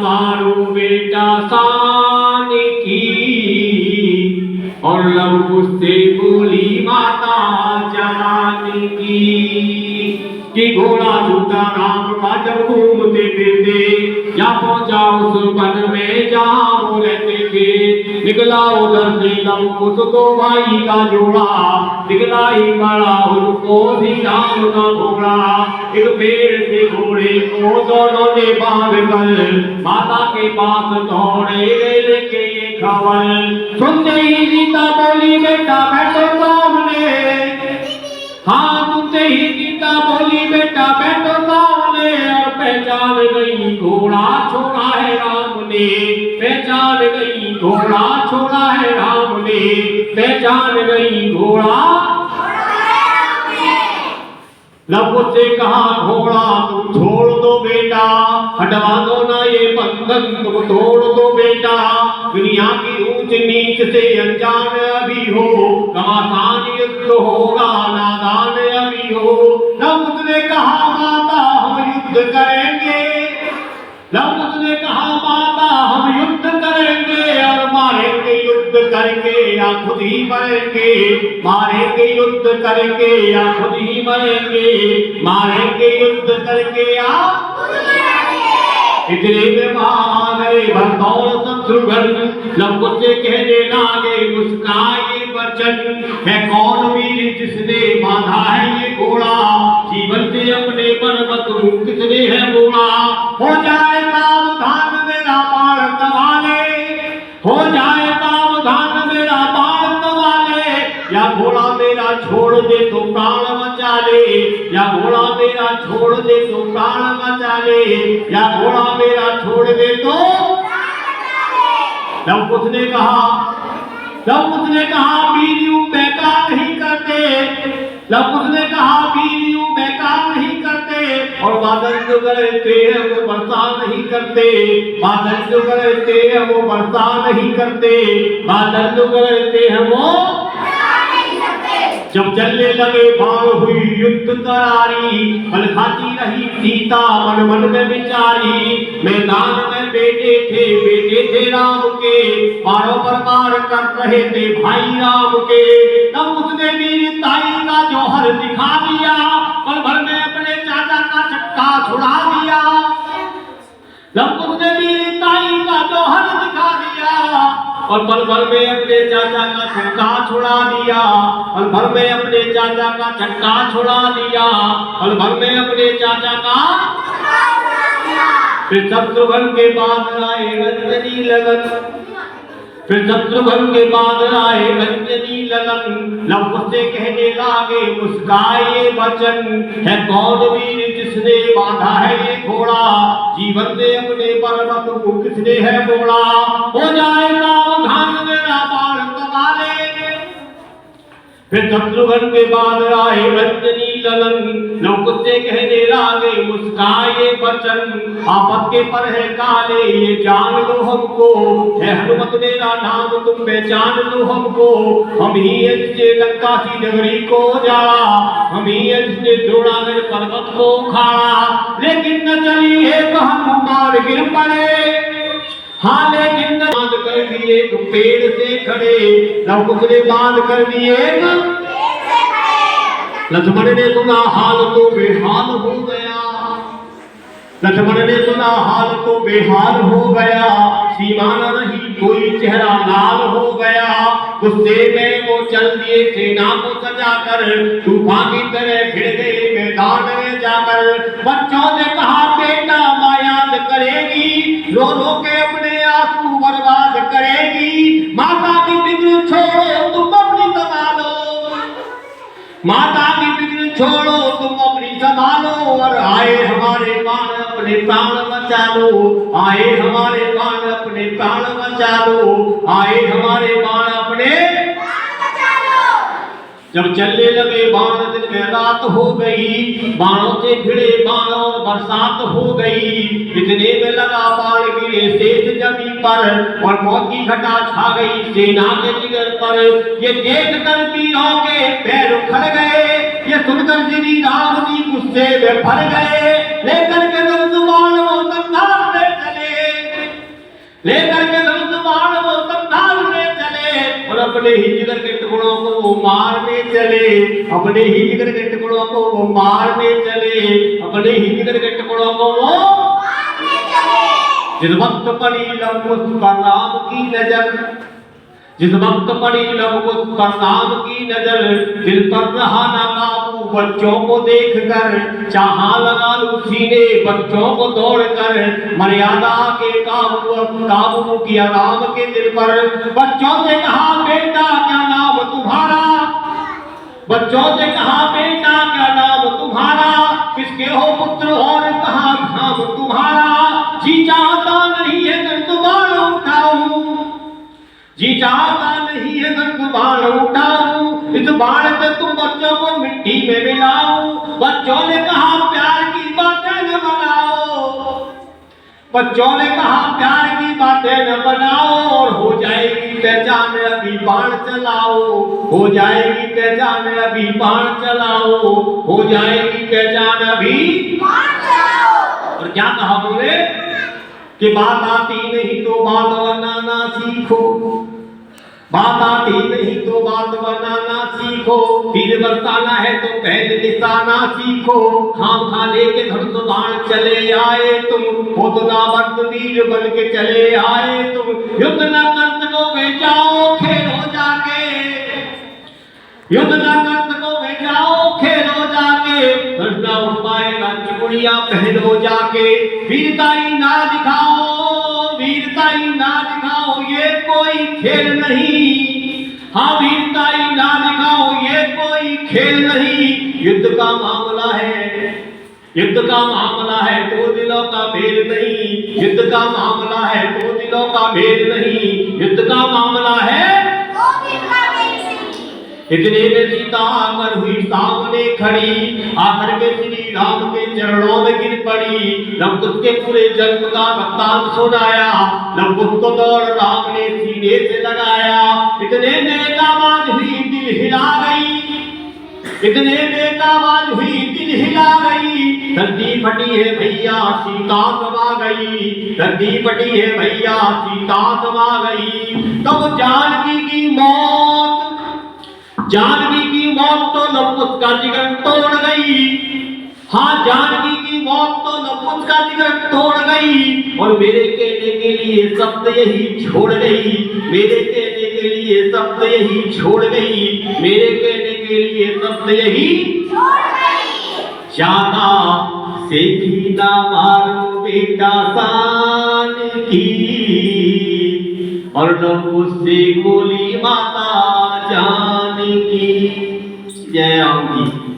मारो बेटा जानकी, और लव से बोली माता जानकी कि घोड़ा छूटा राम का जब घूमते फिरते, या पहुंचा उस वन में जहाँ वो रहते थे। निकला उधर से लव तो भाई का जोड़ा, निकला ही पड़ा उनको भी राम का घोड़ा। एक पेड़ से घोड़े को दोनों ने बांध कर माता के पास दौड़े लेके ये खबर। सुनते ही सीता बोली बेटा बैठो सामने, हाँ सुनते ही सीता बोली बेटा बैठो सामने, और पहचान गई घोड़ा छोड़ा है राम ने, पहचान गई घोड़ा छोड़ा है राम ने, पहचान गई घोड़ा। लव से कहा घोड़ा तुम छोड़ दो बेटा, हटवा दो ना ये बंधन तुम तोड़ दो बेटा। दुनिया की ऊंच नीच से अनजान अभी हो, घमासान युद्ध होगा नादान अभी हो। लव ने कहा माता हम युद्ध करेंगे, लव ने कहा माता हम युद्ध करेंगे, और मारेंगे युद्ध करके या खुद ही मरेंगे, मारेंगे युद्ध करके या खुद ही मरेंगे, मारेंगे युद्ध करके या इतने में वहां गए भरतौल शत्रुघ्न। लव से कहने लागे मुस्काए वचन, है कौन वीर जिसने बांधा है ये घोड़ा, जीवन से अपने पर्वत रूप किसने है मोड़ा। हो जाए सावधान मेरा बाण सवाले, हो जाए सावधान मेरा बाण सवाले, या घोड़ा मेरा छोड़ दे तो प्राण बचा ले, या घोड़ा मेरा छोड़ दे तो प्राण बचा ले, या घोड़ा मेरा छोड़ दे तो। लव ने कहा, लव ने कहा वीर यूं बेकार नहीं करते, लव ने कहा वीर यूं बेकार नहीं करते, और बादल जो गरजते हैं वो बरसा नहीं करते, बादल जो गरजते हैं वो बरसा नहीं करते, बादल जो गरजते हैं वो। जब चलने लगे बाण हुई युद्ध करारी, बल खाती रही सीता मन मन में विचारी। मैदान में बेटे थे राम के, बाणों पर मार कर रहे थे भाई राम के। तब उसने वीरताई का जौहर दिखा दिया, पल भर में अपने चाचा का चक्का छुड़ा दिया। तब उसने वीरताई का जौहर दिखा दिया, और पल भर में अपने चाचा का चक्का छुड़ा दिया, पल भर में अपने चाचा का चक्का छुड़ा दिया, पल भर में अपने चाचा का। फिर शत्रुघ्न के बाद आए अंजनी लगन, फिर शत्रुघ्न के बाद आए अंजनी लगन। लव से कहने लागे मुस्काए वचन, है कौन वीर जिसने बांधा है ये घोड़ा, जीवन से अपने पर्वत को किसने है मोड़ा। हो जाए सावधान मेरा बाण सवाले, फिर शत्रुघ्न के बाद आए अंजनी लगन। लव से कहने लागे मुस्काए वचन, आफत के पर है काले ये जान लो हमको, है हनुमत मेरा नाम तुम पहचान लो हमको। हम ही हैं जिसने लंका की नगरी को जाड़ा, हम ही हैं जिसने द्रोणागढ़ पर्वत को उखाड़ा। लेकिन न चली एक हनुमान गिर पड़े, हाँ लेकिन बांध कर दिए तो पेड़ से खड़े। लव ने बांध कर दिए, लक्ष्मण ने सुना हाल तो बेहाल हो गया, लक्ष्मण ने सुना हाल तो बेहाल हो गया। सीमा न रही कोई चेहरा लाल हो गया, गुस्से में वो चल दिए सेना को सजाकर, तूफान की तरह भिड़ गए मैदान में जाकर। बच्चों ने कहा बेटा माँ याद करेगी, रो रो के अपने आंसू बर्बाद करेगी। माता की फिक्र छोड़ो तुम अपनी संभालो, माता की फिक्र छोड़ो तुम अपनी संभालो, और आए हमारे बाण अपने प्राण बचा लो, आए हमारे बाण अपने प्राण बचा लो, आए हमारे बाण अपने। जब चलने लगे बाण दिन में रात हो गई, बाणों से भिड़े बाणों बरसात हो गई। इतने में लगा बाण गिरे शेष जमीन पर, और मौत की घटा छा गई सेना के जिगर पर। ये देख कर वीरों के पैर उखड़ गए, ये सुनकर श्री राम जी गुस्से में भर गए। लेकर के बाण वो संघार में चले, अपने ही जिगर के टुकड़ों को वो मारने चले, अपने ही जिगर के टुकड़ों को वो मारने चले, अपने ही जिगर के टुकड़ों को वो मारने चले। जिस वक्त पड़ी लव उस पर राम की नजर, जिस वक्त पड़ी लव उस पर राम की नजर, दिल पर रहा ना काबू बच्चों को देखकर, चाहा लगा लूं सीने बच्चों को दौड़कर, मर्यादा के काबू किया राम के दिल पर। बच्चों से कहा बेटा क्या नाम तुम्हारा, बच्चों से कहा बेटा क्या नाम तुम्हारा, किसके हो पुत्र और कहा धाम तुम्हारा। जी चाहता नहीं है अगर तुम्हारा उठाऊं, जी चाहता नहीं है अगर बाण उठाऊं, इस बाण से तुम बच्चों को मिट्टी में मिलाऊं। बच्चों ने कहा प्यार की बातें न बनाओ, बच्चों ने कहा प्यार की बातें न बनाओ, और हो जाएगी पहचान अभी बाण चलाओ, हो जाएगी पहचान अभी बाण चलाओ, हो जाएगी पहचान अभी बाण चलाओ। और क्या कहा बोले कि बात आती नहीं तो बात बनाना सीखो, बात आती नहीं तो बात बनाना सीखो, तीर बरसाना है तो पहले निशाना सीखो। खाम खा लेके धनुष बाण चले आए तुम, खुद ना मर्द वीर बन के चले आए तुम। युद्ध न कर सकोगे जाओ खेलो जाके, युद्ध न कर सकोगे जाओ खेलो जाके, धरना उठ पाएगा चुड़िया पहनो जाके। वीरताई ना दिखाओ, वीरताई ना दिखाओ ये कोई खेल नहीं, हाँ वीरताई ना दिखाओ ये कोई खेल नहीं। युद्ध का मामला है, युद्ध का मामला है तो दिलों का भेद नहीं, युद्ध का मामला है तो दिलों का भेद नहीं, युद्ध का मामला है तो दिल का भेद नहीं। इतने में सीता आकर हुई सामने खड़ी, आकर के श्री राम के चरणों में गिर पड़ी। लंकुश के पूरे जन्म का वृत्तांत सुनाया, लंकुश को दौड़ राम ने सीने से लगाया। इतने में एक आवाज हुई दिल हिला गई, इतने में आवाज हुई दिल हिला गई। धरती फटी है भैया सीता समा गई, धरती फटी है भैया सीता समा गई। तब जानकी की मौत, जानकी की मौत तो लंकुश का जिगर तोड़ गई, हाँ जानकी की मौत तो लंकुश का जिगर तोड़ गई। और मेरे कहने के लिए शब्द यही छोड़ गई, मेरे कहने के लिए शब्द यही छोड़ गई, मेरे कहने के लिए शब्द यही छोड़ गई। ज्यादा से भी ना मारो बेटा शान की, और लंकुश से गोली माता जानकी। जय राम की।